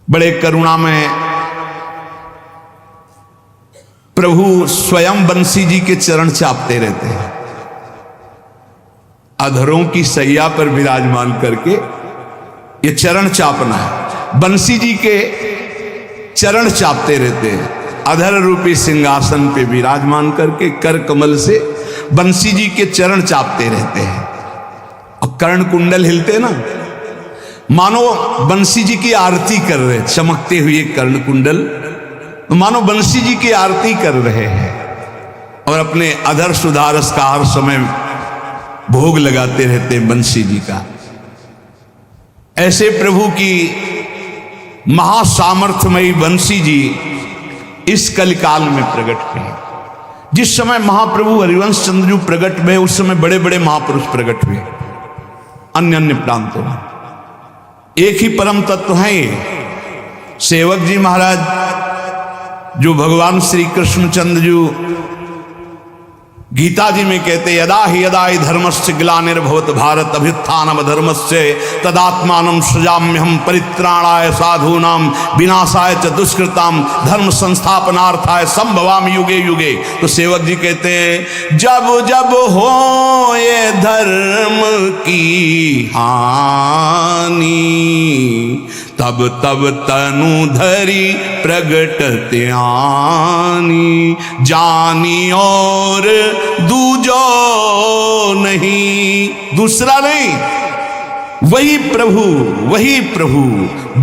बड़े करुणा में प्रभु स्वयं बंसी जी के चरण चापते रहते हैं। अधरों की सैया पर विराजमान करके ये चरण चापना है। बंसी जी के चरण चापते रहते हैं, अधर रूपी सिंहासन पे विराजमान करके कर कमल से बंसी जी के चरण चापते रहते हैं। और कर्ण कुंडल हिलते ना, मानो बंसी जी की आरती कर रहे, चमकते हुए कर्ण कुंडल मानो बंसी जी की आरती कर रहे हैं। और अपने अधर सुधारस का हर समय भोग लगाते रहते हैं बंसी जी का। ऐसे प्रभु की महासामर्थ्यमयी बंसी जी इस कलिकाल में प्रकट हुए। जिस समय महाप्रभु हरिवंश चंद्र जी प्रकट हुए उस समय बड़े बड़े महापुरुष प्रकट हुए अन्य अन्य प्रांतों में। एक ही परम तत्व है ये सेवक जी महाराज, जो भगवान श्री कृष्णचंद्र जी गीता जी में कहते यदा ही धर्मस्य ग्लानिर्भवत भारत अभ्युत्थानम धर्मस्य तदात्मानं सृजाम्यहं परित्राणाय साधूनां विनाशाय च दुष्कृतां धर्म संस्थापनार्थाय संभवामि युगे युगे। तो सेवक जी कहते हैं जब जब हो ये धर्म की हानि तब तब तनु धरी प्रगट त्यानी जानी और दूजो नहीं, दूसरा नहीं, वही प्रभु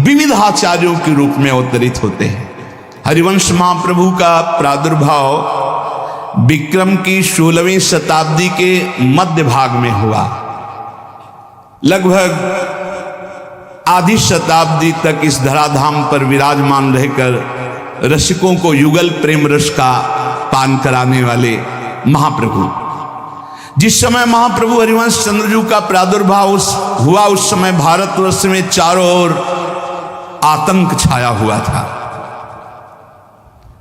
विविधाचार्यों के रूप में अवतरित होते हैं। हरिवंश महाप्रभु का प्रादुर्भाव विक्रम की 16वीं शताब्दी के मध्य भाग में हुआ। लगभग आधी शताब्दी तक इस धराधाम पर विराजमान रहकर रसिकों को युगल प्रेम रस का पान कराने वाले महाप्रभु। जिस समय महाप्रभु हरिवंश चंद्र जी का प्रादुर्भाव हुआ उस समय भारतवर्ष में चारों ओर आतंक छाया हुआ था।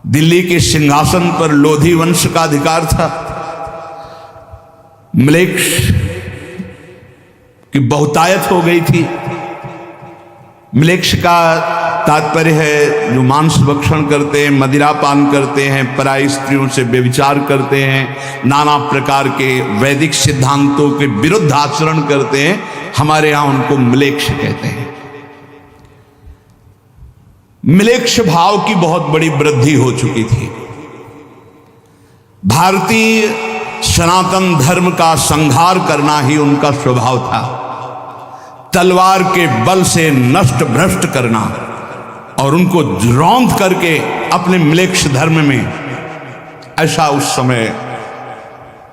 दिल्ली के सिंहासन पर लोधी वंश का अधिकार था। म्लेच्छ की बहुतायत हो गई थी। म्लेच्छ का तात्पर्य है जो मांस भक्षण करते हैं, मदिरा पान करते हैं, पराई स्त्रियों से व्यभिचार करते हैं, नाना प्रकार के वैदिक सिद्धांतों के विरुद्ध आचरण करते हैं। हमारे यहां उनको म्लेच्छ कहते हैं। म्लेच्छ भाव की बहुत बड़ी वृद्धि हो चुकी थी। भारतीय सनातन धर्म का संहार करना ही उनका स्वभाव था। तलवार के बल से नष्ट भ्रष्ट करना और उनको रौंद करके अपने म्लेच्छ धर्म में, ऐसा उस समय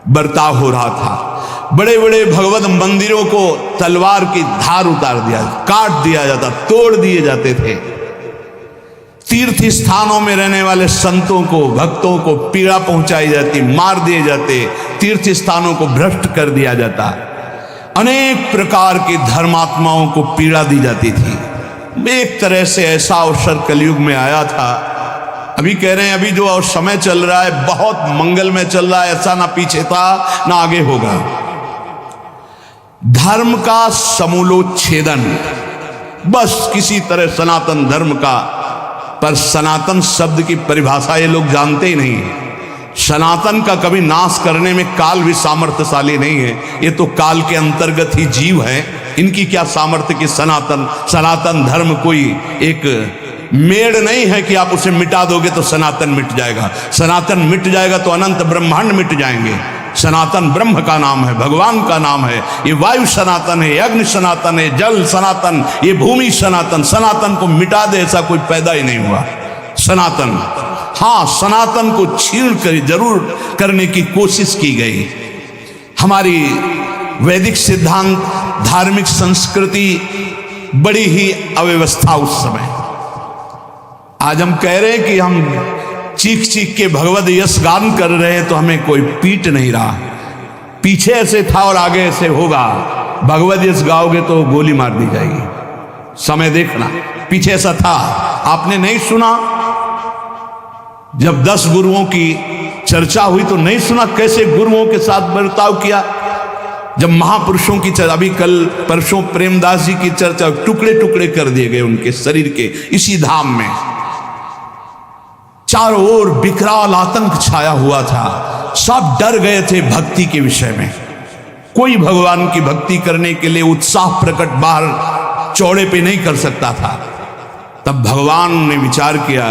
बर्ताव हो रहा था। बड़े बड़े भगवत मंदिरों को तलवार की धार उतार दिया, काट दिया जाता, तोड़ दिए जाते थे। तीर्थ स्थानों में रहने वाले संतों को, भक्तों को पीड़ा पहुंचाई जाती, मार दिए जाते, तीर्थ स्थानों को भ्रष्ट कर दिया जाता। अनेक प्रकार के धर्मात्माओं को पीड़ा दी जाती थी। एक तरह से ऐसा अवसर कलयुग में आया था। अभी कह रहे हैं अभी जो समय चल रहा है बहुत मंगल में चल रहा है, ऐसा ना पीछे था ना आगे होगा। धर्म का समूलोच्छेदन, बस किसी तरह सनातन धर्म का, पर सनातन शब्द की परिभाषा ये लोग जानते ही नहीं है। सनातन का कभी नाश करने में काल भी सामर्थ्यशाली नहीं है। ये तो काल के अंतर्गत ही जीव है। इनकी क्या सामर्थ्य कि सनातन धर्म कोई एक मेड़ नहीं है कि आप उसे मिटा दोगे तो सनातन मिट जाएगा। सनातन मिट जाएगा तो अनंत ब्रह्मांड मिट जाएंगे। सनातन ब्रह्म का नाम है, भगवान का नाम है। ये वायु सनातन है, अग्नि सनातन है, जल सनातन, ये भूमि सनातन। सनातन को मिटा दे ऐसा कोई पैदा ही नहीं हुआ। सनातन, हाँ, सनातन को छीण कर जरूर करने की कोशिश की गई। हमारी वैदिक सिद्धांत, धार्मिक संस्कृति बड़ी ही अव्यवस्था उस समय। आज हम कह रहे हैं कि हम चीख चीख के भगवद यश गान कर रहे हैं तो हमें कोई पीट नहीं रहा। पीछे ऐसे था और आगे ऐसे होगा। भगवद यश गाओगे तो गोली मार दी जाएगी। समय देखना, पीछे ऐसा था। आपने नहीं सुना जब 10 गुरुओं की चर्चा हुई तो नहीं सुना कैसे गुरुओं के साथ बर्ताव किया। जब महापुरुषों की चर्चा, अभी कल परसों प्रेमदास जी की चर्चा, टुकड़े टुकड़े कर दिए गए उनके शरीर के इसी धाम में। चारों ओर विकराल आतंक छाया हुआ था, सब डर गए थे भक्ति के विषय में। कोई भगवान की भक्ति करने के लिए उत्साह प्रकट बाहर चौड़े पे नहीं कर सकता था। तब भगवान ने विचार किया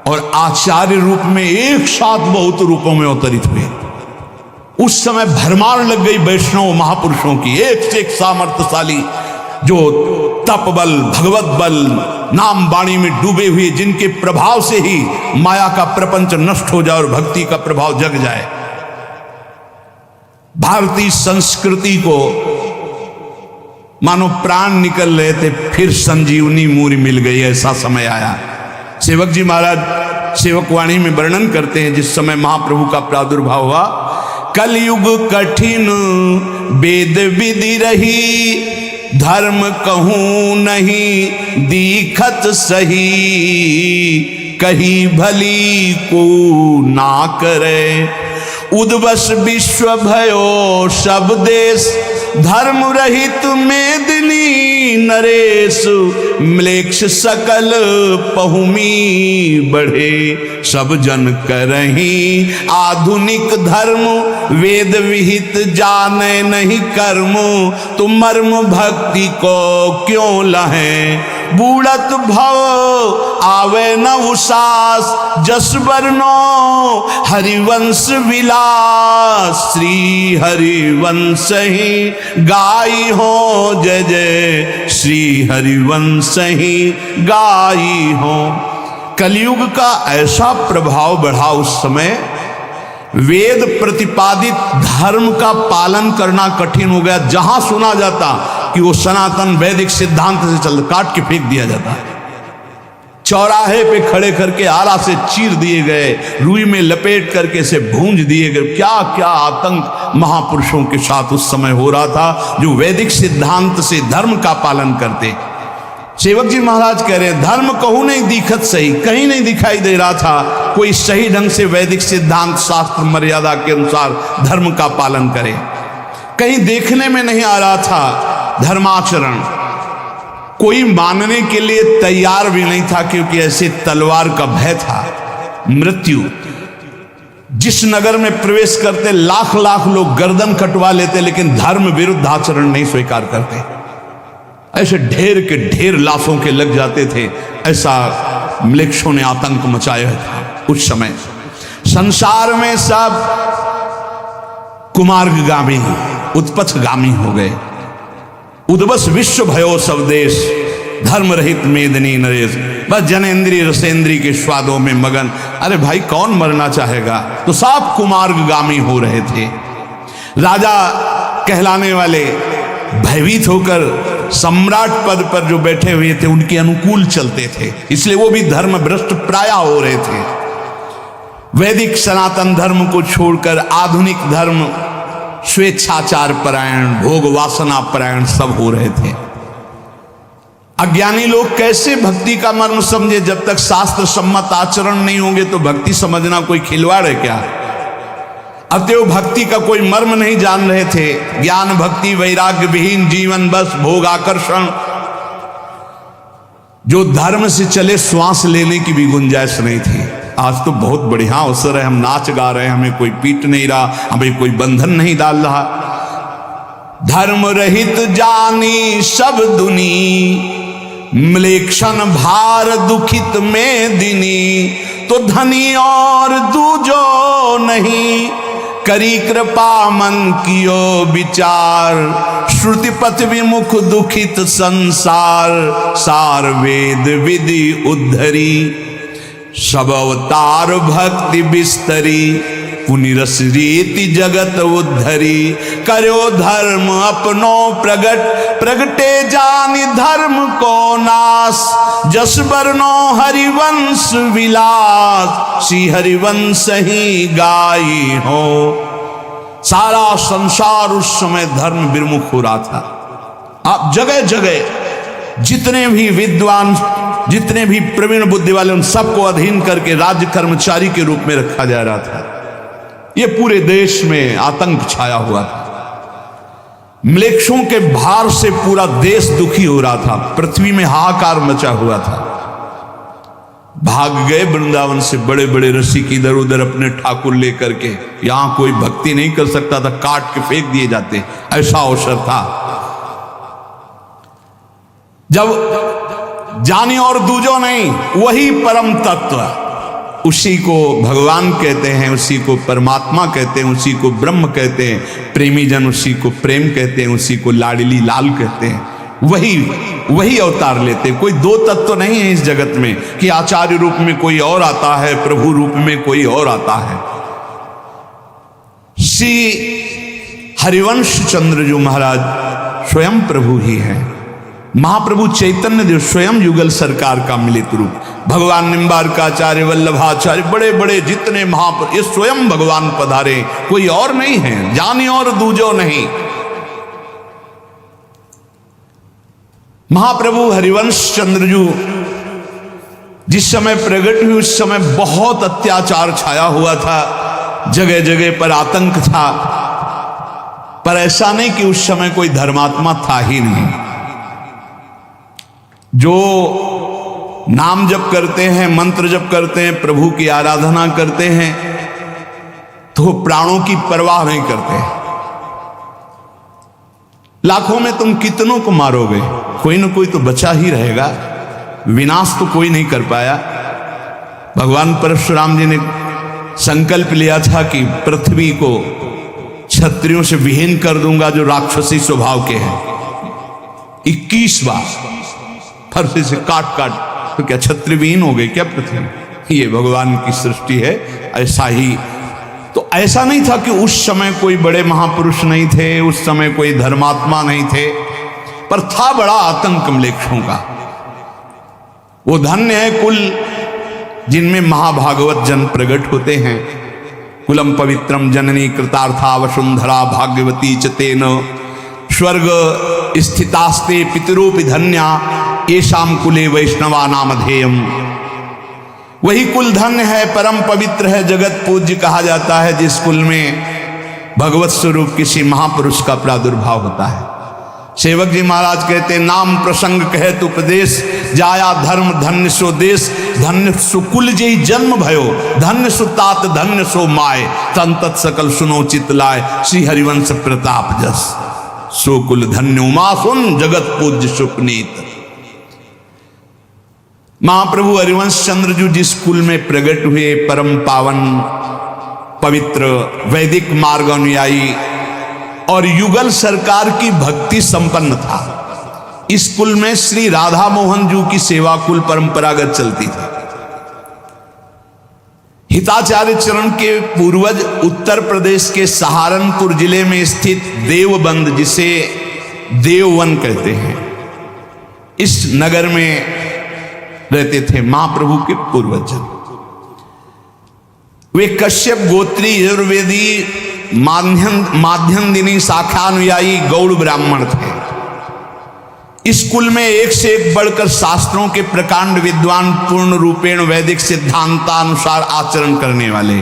और आचार्य रूप में एक साथ बहुत रूपों में अवतरित हुए। उस समय भरमार लग गई वैष्णव महापुरुषों की, एक से एक सामर्थ्यशाली, जो तप बल, भगवत बल, नाम वाणी में डूबे हुए, जिनके प्रभाव से ही माया का प्रपंच नष्ट हो जाए और भक्ति का प्रभाव जग जाए। भारतीय संस्कृति को मानो प्राण निकल रहे थे, फिर संजीवनी मूरी मिल गई, ऐसा समय आया। सेवक जी महाराज सेवक वाणी में वर्णन करते हैं, जिस समय महाप्रभु का प्रादुर्भाव हुआ, कलयुग कठिन वेद विधि रही, धर्म कहूं नहीं दीखत सही, कही भली को ना करे, उद्वस विश्व भयो सब देश, धर्म रहित मेदिनी नरेश, म्लेच्छ सकल पहुमी बढ़े, सब जन करही आधुनिक धर्म, वेद विहित जाने नहीं कर्म, तुम मर्म भक्ति को क्यों लहें, बूढ़त भव आवे न उसास, जस वर्णो हरिवंश विलास, श्री हरिवंश ही गाई हो, जय जय श्री हरिवंश ही गाई हो। कलयुग का ऐसा प्रभाव बढ़ा उस समय, वेद प्रतिपादित धर्म का पालन करना कठिन हो गया। जहां सुना जाता कि वो सनातन वैदिक सिद्धांत से चल, काट के फेंक दिया जाता। चौराहे पे खड़े करके आरा से चीर दिए गए, रुई में लपेट करके से भूंज दिए गए। क्या क्या आतंक महापुरुषों के साथ उस समय हो रहा था, जो वैदिक सिद्धांत से धर्म का पालन करते। सेवक जी महाराज कह रहे हैं, धर्म कहूं नहीं दिखत सही, कहीं नहीं दिखाई दे रहा था कोई सही ढंग से वैदिक सिद्धांत शास्त्र मर्यादा के अनुसार धर्म का पालन करे। कहीं देखने में नहीं आ रहा था धर्माचरण, कोई मानने के लिए तैयार भी नहीं था, क्योंकि ऐसे तलवार का भय था। मृत्यु जिस नगर में प्रवेश करते लाख लाख लोग गर्दन कटवा लेते, लेकिन धर्म विरुद्ध आचरण नहीं स्वीकार करते। ऐसे ढेर के ढेर लाशों के लग जाते थे। ऐसा म्लेच्छों ने आतंक मचाया था उस समय। संसार में सब कुमार्गामी, उत्पथगामी हो गए। उद्वस विश्व भयो सब देश, धर्म रहित मेदिनी नरेश, बस जनेन्द्रीय रसेंद्री के स्वादों में मगन। अरे भाई कौन मरना चाहेगा, तो सब कुमार्गामी हो रहे थे। राजा कहलाने वाले भयभीत होकर सम्राट पद पर जो बैठे हुए थे उनके अनुकूल चलते थे, इसलिए वो भी धर्म भ्रष्ट प्राय हो रहे थे। वैदिक सनातन धर्म को छोड़कर आधुनिक धर्म, स्वेच्छाचार परायण, भोग वासना परायण सब हो रहे थे। अज्ञानी लोग कैसे भक्ति का मर्म समझे? जब तक शास्त्र सम्मत आचरण नहीं होंगे तो भक्ति समझना कोई खिलवाड़ है क्या? अतएव भक्ति का कोई मर्म नहीं जान रहे थे। ज्ञान भक्ति वैराग्य विहीन जीवन, बस भोग आकर्षण। जो धर्म से चले श्वास लेने की भी गुंजाइश नहीं थी। आज तो बहुत बढ़िया अवसर है, हम नाच गा रहे हैं, हमें कोई पीट नहीं रहा, हमें कोई बंधन नहीं डाल रहा। धर्म रहित जानी सब दुनी, म्लेच्छन भार दुखित में दिनी, तो धनी और दूजो नहीं, करी कृपा मन कियो विचार, श्रुति पथ विमुख दुखित संसार, सार वेद विधि उद्धरी, सब अवतार भक्ति विस्तरी, पुनिरस रीति जगत उद्धरी, करो धर्म अपनो प्रगट, प्रगटे जानि धर्म को नाश, जस वर्णो हरिवंश विलास, श्री हरिवंश ही गाई हो। सारा संसार उस समय धर्म विमुख हो रहा था। आप जगह जगह जितने भी विद्वान, जितने भी प्रवीण बुद्धि वाले, उन सबको अधीन करके राज्य कर्मचारी के रूप में रखा जा रहा था। ये पूरे देश में आतंक छाया हुआ था। म्लेच्छों के भार से पूरा देश दुखी हो रहा था, पृथ्वी में हाहाकार मचा हुआ था। भाग गए वृंदावन से बड़े बड़े रसिक इधर उधर अपने ठाकुर लेकर के, यहां कोई भक्ति नहीं कर सकता था, काट के फेंक दिए जाते, ऐसा अवसर था। जब जानी और दूजो नहीं, वही परम तत्व, उसी को भगवान कहते हैं, उसी को परमात्मा कहते हैं, उसी को ब्रह्म कहते हैं, प्रेमी जन उसी को प्रेम कहते हैं, उसी को लाडली लाल कहते हैं, वही अवतार लेते। कोई दो तत्व नहीं है इस जगत में कि आचार्य रूप में कोई और आता है, प्रभु रूप में कोई और आता है। श्री हरिवंश चंद्र जो महाराज स्वयं प्रभु ही है। महाप्रभु चैतन्य देव स्वयं युगल सरकार का मिलित रूप, भगवान निम्बारकाचार्य, वल्लभाचार्य, बड़े बड़े जितने महापुरुष, ये स्वयं भगवान पधारे, कोई और नहीं है, जानी और दूजो नहीं। महाप्रभु हरिवंश चंद्रजू जिस समय प्रकट हुई उस समय बहुत अत्याचार छाया हुआ था, जगह जगह पर आतंक था, पर ऐसा नहीं कि उस समय कोई धर्मात्मा था ही नहीं। जो नाम जप करते हैं, मंत्र जप करते हैं, प्रभु की आराधना करते हैं, तो प्राणों की परवाह नहीं करते। लाखों में तुम कितनों को मारोगे, कोई ना कोई तो बचा ही रहेगा, विनाश तो कोई नहीं कर पाया। भगवान परशुराम जी ने संकल्प लिया था कि पृथ्वी को क्षत्रियों से विहीन कर दूंगा जो राक्षसी स्वभाव के हैं। 21 बार फरसे से काट काट, तो क्या क्षत्रिय विहीन हो गए क्या पृथ्वी? ये भगवान की सृष्टि है, ऐसा ही। तो ऐसा नहीं था कि उस समय कोई बड़े महापुरुष नहीं थे, उस समय कोई धर्मात्मा नहीं थे, पर था बड़ा आतंक म्लेच्छों का। वो धन्य है कुल जिनमें महाभागवत जन प्रकट होते हैं। कुलम पवित्रम जननी कृतार्था वसुंधरा भाग्यवती च तेन स्वर्ग स्थितास्ते पितरोपि धन्या येषाम कुले वैष्णवा नामधेयम। वही कुल धन्य है, परम पवित्र है, जगत पूज्य कहा जाता है जिस कुल में भगवत स्वरूप किसी महापुरुष का प्रादुर्भाव होता है। सेवक जी महाराज कहते, नाम प्रसंग कहत उपदेश, जाया धर्म धन्य सो देश, धन्य सुकुल जय जन्म भयो, धन्य सुतात धन्य सो माय, तन तत् सकल सुनो चित लाय, श्री हरिवंश प्रताप जस, सो कुल धन्य उमा सुन, जगत पूज्य सुपनीत। महाप्रभु हरिवंश चंद्र जी जिस कुल में प्रकट हुए, परम पावन पवित्र वैदिक मार्ग अनुयायी और युगल सरकार की भक्ति संपन्न था। इस कुल में श्री राधा मोहन जी की सेवा कुल परंपरागत चलती थी। हिताचार्य चरण के पूर्वज उत्तर प्रदेश के सहारनपुर जिले में स्थित देवबंद, जिसे देववन कहते हैं, इस नगर में रहते थे महाप्रभु के पूर्वज। वे कश्यप गोत्री यजुर्वेदी माध्यन्दिनी शाखानुयायी गौड़ ब्राह्मण थे। इस कुल में एक से एक बढ़कर शास्त्रों के प्रकांड विद्वान, पूर्ण रूपेण वैदिक सिद्धांतानुसार आचरण करने वाले।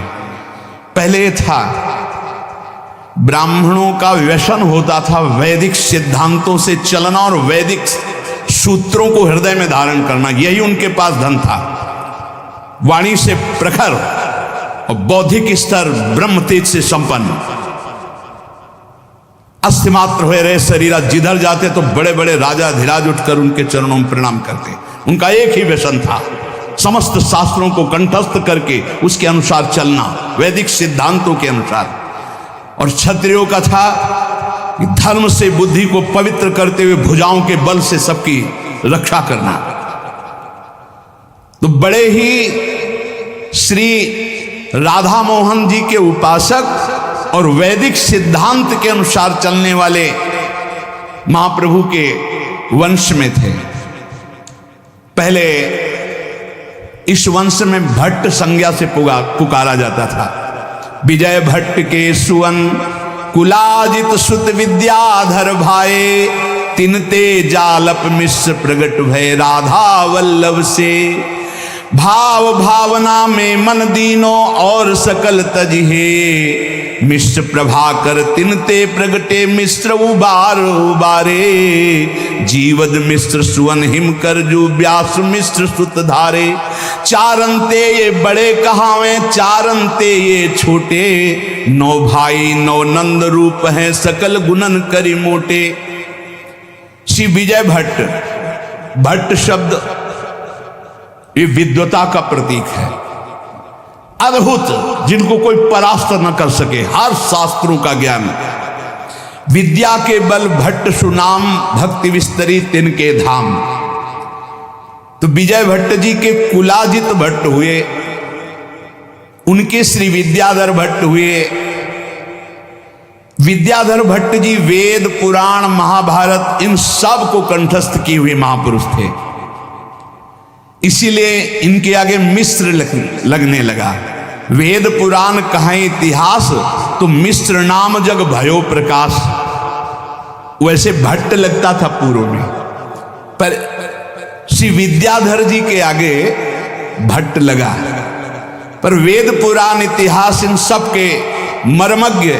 पहले था ब्राह्मणों का व्यसन होता था वैदिक सिद्धांतों से चलना और वैदिक सूत्रों को हृदय में धारण करना, यही उनके पास धन था। वाणी से प्रखर और बौद्धिक स्तर ब्रह्म तेज से संपन्न, अस्थिमात्र हुए रहे शरीरा, जिधर जाते तो बड़े बड़े राजा धीराज उठकर उनके चरणों में प्रणाम करते। उनका एक ही व्यसन था, समस्त शास्त्रों को कंठस्थ करके उसके अनुसार चलना, वैदिक सिद्धांतों के अनुसार। और क्षत्रियों का था कि धर्म से बुद्धि को पवित्र करते हुए भुजाओं के बल से सबकी रक्षा करना। तो बड़े ही श्री राधा मोहन जी के उपासक और वैदिक सिद्धांत के अनुसार चलने वाले महाप्रभु के वंश में थे। पहले इस वंश में भट्ट संज्ञा से पुकारा जाता था। विजय भट्ट के सुवन कुलाजित सुत विद्याधर भाए, तिनते जालप मिश्र प्रगट भय राधा वल्लभ से। भाव भावना में मन दीनो और सकल तजहे, मिश्र प्रभाकर तिनते प्रगटे मिश्र उबार उबारे, जीवद मिश्र सुवन हिम कर जू व्यास मिश्र सुत धारे। चारंते ये बड़े कहावे चारंते ये छोटे, नौ भाई नौ नंद रूप हैं सकल गुणन करी मोटे। श्री विजय भट्ट, भट्ट शब्द ये विद्वता का प्रतीक है, अद्भुत, जिनको कोई परास्त न कर सके, हर शास्त्रों का ज्ञान। विद्या के बल भट्ट सुनाम, भक्ति विस्तरी तिनके धाम। तो विजय भट्ट जी के कुलाजित भट्ट हुए, उनके श्री विद्याधर भट्ट हुए। विद्याधर भट्ट जी वेद पुराण महाभारत इन सब को कंठस्थ किए हुए महापुरुष थे, इसीलिए इनके आगे मिश्र लगने लगा। वेद पुराण कहें इतिहास, तो मिश्र नाम जग भयो प्रकाश, वैसे भट्ट लगता था पूर्व में, पर श्री विद्याधर जी के आगे भट्ट लगा। पर वेद पुराण इतिहास इन सब के मर्मज्ञ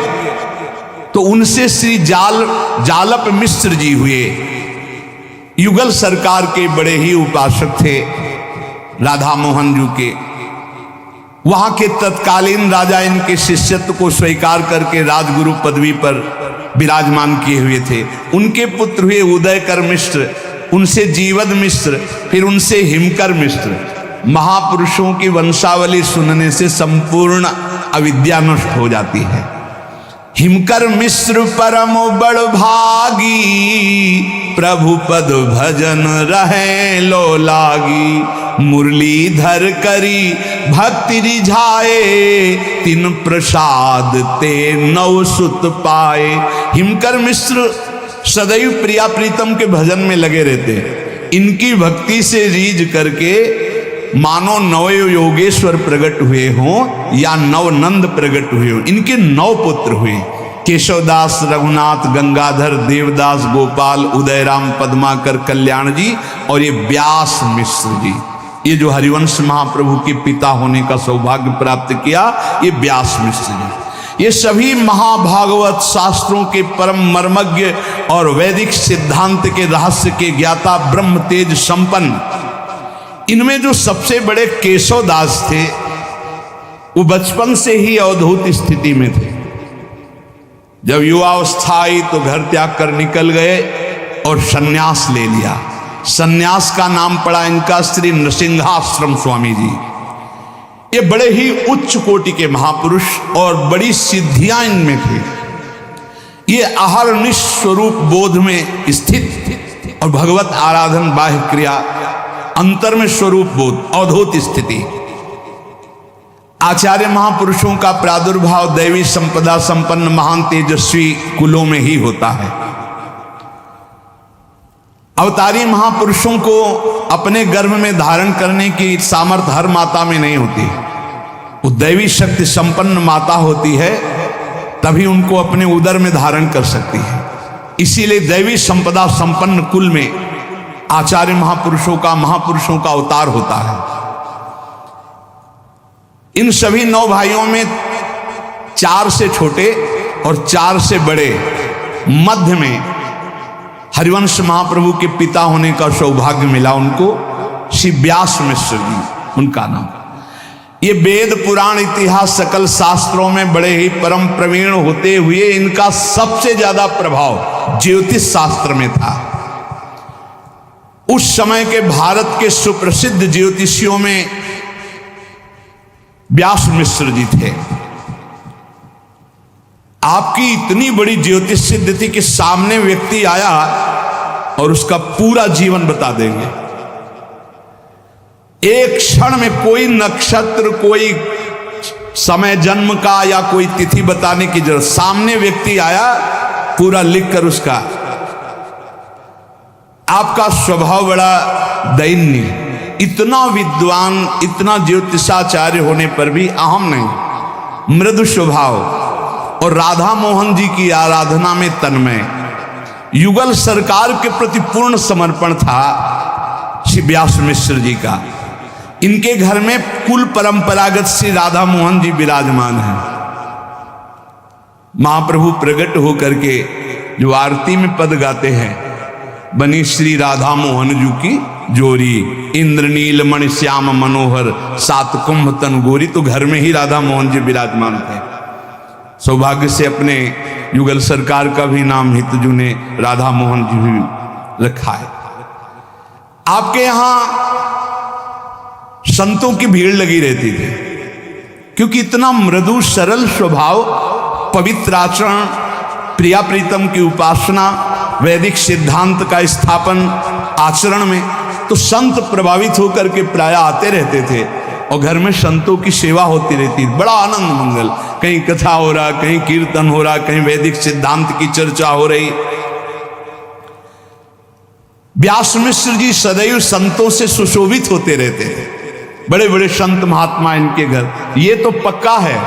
तो उनसे श्री जालप मिश्र जी हुए। युगल सरकार के बड़े ही उपासक थे, राधा मोहन जी के। वहां के तत्कालीन राजा इनके शिष्यत्व को स्वीकार करके राजगुरु पदवी पर विराजमान किए हुए थे। उनके पुत्र हुए उदयकर मिश्र, उनसे जीवद मिश्र, फिर उनसे हिमकर मिश्र। महापुरुषों की वंशावली सुनने से संपूर्ण अविद्या नष्ट हो जाती है। हिमकर मिश्र परम बड़ भागी, प्रभु पद भजन रहे लो लागी। मुरलीधर करी भक्ति रिझाए, तिन प्रसाद ते नव सुत पाए। हिमकर मिश्र सदैव प्रिया प्रीतम के भजन में लगे रहते। इनकी भक्ति से रीझ करके मानो नव योगेश्वर प्रकट हुए हों या नव नंद प्रकट हुए हों। इनके 9 पुत्र हुए, केशवदास, रघुनाथ, गंगाधर, देवदास, गोपाल, उदयराम, पद्माकर, कल्याण जी और ये व्यास मिश्र जी। ये जो हरिवंश महाप्रभु के पिता होने का सौभाग्य प्राप्त किया, ये व्यास मिश्र जी। ये सभी महाभागवत शास्त्रों के परम मर्मज्ञ और वैदिक सिद्धांत के रहस्य के ज्ञाता, ब्रह्म तेज संपन्न। इनमें जो सबसे बड़े केशवदास थे, वो बचपन से ही अवधूत स्थिति में थे। जब युवावस्था आई तो घर त्याग कर निकल गए और सन्यास ले लिया। सन्यास का नाम पड़ा इनका श्री नृसिंहाश्रम स्वामी जी। ये बड़े ही उच्च कोटि के महापुरुष और बड़ी सिद्धियां इनमें थी। ये अहर्निश स्वरूप बोध में स्थित और भगवत आराधन बाह्य क्रिया, अंतर में स्वरूप बोध, अवधूत स्थिति। आचार्य महापुरुषों का प्रादुर्भाव दैवी संपदा संपन्न महान तेजस्वी कुलों में ही होता है। अवतारी महापुरुषों को अपने गर्भ में धारण करने की सामर्थ्य हर माता में नहीं होती। वो दैवी शक्ति संपन्न माता होती है, तभी उनको अपने उदर में धारण कर सकती है। इसीलिए दैवी संपदा संपन्न कुल में आचार्य महापुरुषों का अवतार होता है। इन सभी 9 भाइयों में 4 से छोटे और 4 से बड़े, मध्य में हरिवंश महाप्रभु के पिता होने का सौभाग्य मिला उनको, श्री व्यास मिश्र जी उनका नाम। ये वेद पुराण इतिहास सकल शास्त्रों में बड़े ही परम प्रवीण होते हुए इनका सबसे ज्यादा प्रभाव ज्योतिष शास्त्र में था। उस समय के भारत के सुप्रसिद्ध ज्योतिषियों में व्यास मिश्र जी थे। आपकी इतनी बड़ी ज्योतिष सिद्ध थी कि सामने व्यक्ति आया और उसका पूरा जीवन बता देंगे। एक क्षण में कोई नक्षत्र, कोई समय जन्म का या कोई तिथि बताने की जरूरत, सामने व्यक्ति आया पूरा लिखकर उसका। आपका स्वभाव बड़ा दैन्य, इतना विद्वान, इतना ज्योतिषाचार्य होने पर भी अहम नहीं, मृदु स्वभाव और राधा मोहन जी की आराधना में तन्मय, युगल सरकार के प्रति पूर्ण समर्पण था श्री व्यास मिश्र जी का। इनके घर में कुल परंपरागत श्री राधा मोहन जी विराजमान हैं। महाप्रभु प्रकट होकर के जो आरती में पद गाते हैं, बनी श्री राधा मोहन जू की जोरी, इंद्रनील मणि श्याम मनोहर, सात कुंभ तन गोरी। तो घर में ही राधा मोहन जी विराजमान थे। सौभाग्य से अपने युगल सरकार का भी नाम हितजू ने राधा मोहन जी भी रखा है। आपके यहां संतों की भीड़ लगी रहती थी, क्योंकि इतना मृदु सरल स्वभाव, पवित्र आचरण, प्रिया प्रीतम की उपासना, वैदिक सिद्धांत का स्थापन आचरण में, तो संत प्रभावित होकर के प्राय आते रहते थे और घर में संतों की सेवा होती रहती। बड़ा आनंद मंगल, कहीं कथा हो रहा, कहीं कीर्तन हो रहा, कहीं वैदिक सिद्धांत की चर्चा हो रही। व्यास मिश्र जी सदैव संतों से सुशोभित होते रहते थे। बड़े बड़े संत महात्मा इनके घर। ये तो पक्का है,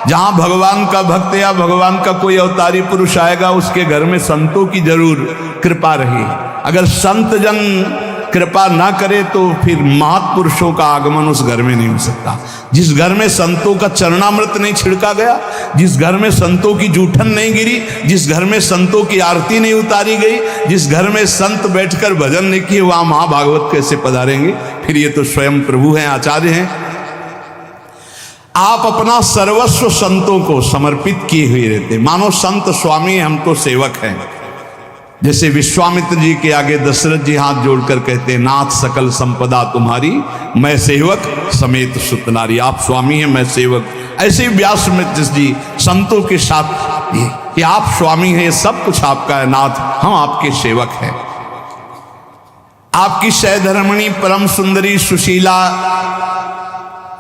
जहां भगवान का भक्त या भगवान का कोई अवतारी पुरुष आएगा, उसके घर में संतों की जरूर कृपा रही। अगर संत जन कृपा ना करे तो फिर महापुरुषों का आगमन उस घर में नहीं हो सकता। जिस घर में संतों का चरणामृत नहीं छिड़का गया, जिस घर में संतों की जूठन नहीं गिरी, जिस घर में संतों की आरती नहीं उतारी गई, जिस घर में संत बैठकर भजन नहीं किए, वहां महाभागवत कैसे पधारेंगे? फिर ये तो स्वयं प्रभु हैं, आचार्य हैं। आप अपना सर्वस्व संतों को समर्पित किए हुए रहते, मानो संत स्वामी, हम तो सेवक हैं। जैसे विश्वामित्र जी के आगे दशरथ जी हाथ जोड़कर कहते हैं, नाथ सकल संपदा तुम्हारी, मैं सेवक समेत सुत नारी। आप स्वामी हैं, मैं सेवक। ऐसे ही व्यास मित्र जी संतों के साथ कि आप स्वामी हैं, सब कुछ आपका है नाथ, हम आपके सेवक हैं। आपकी सहधर्मिणी परम सुंदरी सुशीला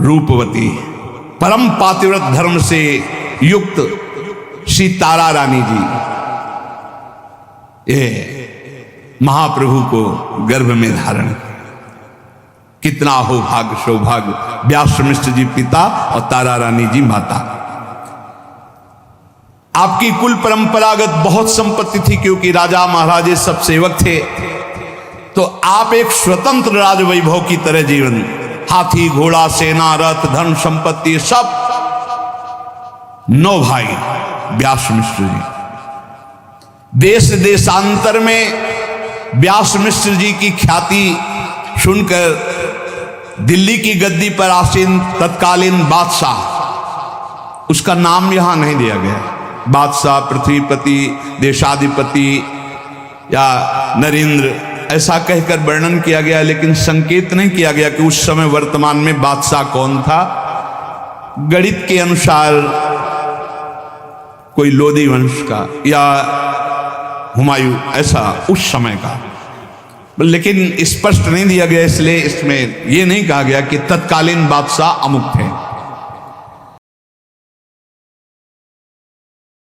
रूपवती, परम पातिव्रत धर्म से युक्त श्री तारा रानी जी, ये महाप्रभु को गर्भ में धारण, कितना हो भाग्य सौभाग्य। व्यास मिश्र जी पिता और तारा रानी जी माता। आपकी कुल परंपरागत बहुत संपत्ति थी, क्योंकि राजा महाराजे सब सेवक थे। तो आप एक स्वतंत्र राज वैभव की तरह जीवन, हाथी घोड़ा सेना रथ धन संपत्ति सब, 9 भाई व्यास मिश्र जी। देश देशांतर में व्यास मिश्र जी की ख्याति सुनकर दिल्ली की गद्दी पर आसीन तत्कालीन बादशाह, उसका नाम यहां नहीं दिया गया, बादशाह, पृथ्वीपति, देशाधिपति या नरेंद्र, ऐसा कहकर वर्णन किया गया, लेकिन संकेत नहीं किया गया कि उस समय वर्तमान में बादशाह कौन था। गणित के अनुसार कोई लोधी वंश का या हुमायूं, ऐसा उस समय का, लेकिन स्पष्ट नहीं दिया गया। इसलिए इसमें यह नहीं कहा गया कि तत्कालीन बादशाह अमुक थे।